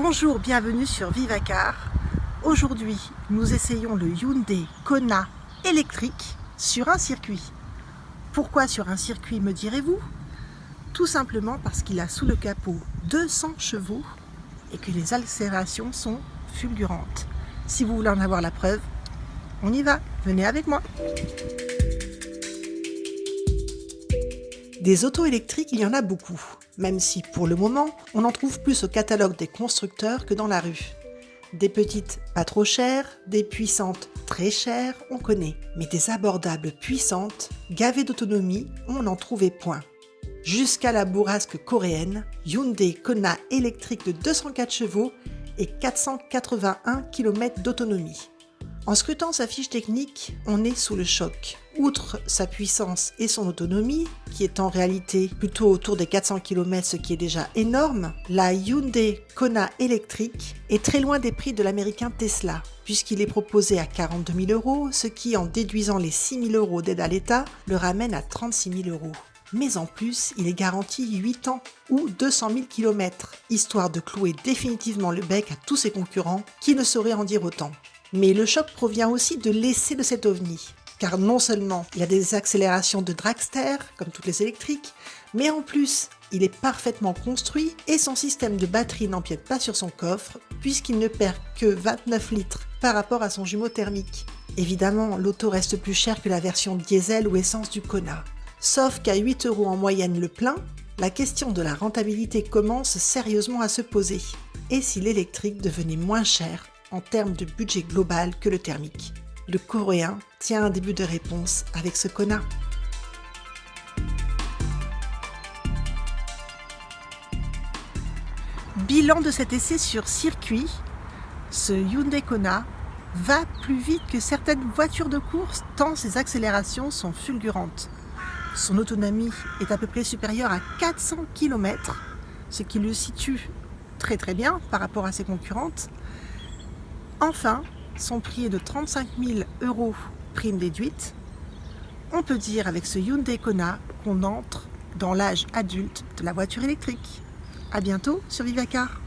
Bonjour, bienvenue sur Vivacar. Aujourd'hui, nous essayons le Hyundai Kona électrique sur un circuit. Pourquoi sur un circuit, me direz-vous? Tout simplement parce qu'il a sous le capot 200 chevaux et que les accélérations sont fulgurantes. Si vous voulez en avoir la preuve, on y va, venez avec moi. Des autos électriques, il y en a beaucoup, même si pour le moment, on en trouve plus au catalogue des constructeurs que dans la rue. Des petites pas trop chères, des puissantes très chères, on connaît, mais des abordables puissantes, gavées d'autonomie, on n'en trouvait point. Jusqu'à la bourrasque coréenne, Hyundai Kona électrique de 204 chevaux et 481 km d'autonomie. En scrutant sa fiche technique, on est sous le choc. Outre sa puissance et son autonomie, qui est en réalité plutôt autour des 400 km, ce qui est déjà énorme, la Hyundai Kona électrique est très loin des prix de l'américain Tesla, puisqu'il est proposé à 42 000 €, ce qui, en déduisant les 6 000 € d'aide à l'État, le ramène à 36 000 €. Mais en plus, il est garanti 8 ans ou 200 000 km, histoire de clouer définitivement le bec à tous ses concurrents qui ne sauraient en dire autant. Mais le choc provient aussi de l'essai de cet ovni, car non seulement il y a des accélérations de dragster, comme toutes les électriques, mais en plus, il est parfaitement construit et son système de batterie n'empiète pas sur son coffre, puisqu'il ne perd que 29 litres par rapport à son jumeau thermique. Évidemment, l'auto reste plus chère que la version diesel ou essence du Kona. Sauf qu'à 8 € en moyenne le plein, la question de la rentabilité commence sérieusement à se poser. Et si l'électrique devenait moins cher en termes de budget global que le thermique? Le Coréen tient un début de réponse avec ce Kona. Bilan de cet essai sur circuit, ce Hyundai Kona va plus vite que certaines voitures de course tant ses accélérations sont fulgurantes. Son autonomie est à peu près supérieure à 400 km, ce qui le situe très bien par rapport à ses concurrentes. Enfin, son prix est de 35 000 € prime déduite. On peut dire avec ce Hyundai Kona qu'on entre dans l'âge adulte de la voiture électrique. À bientôt sur Vivacar.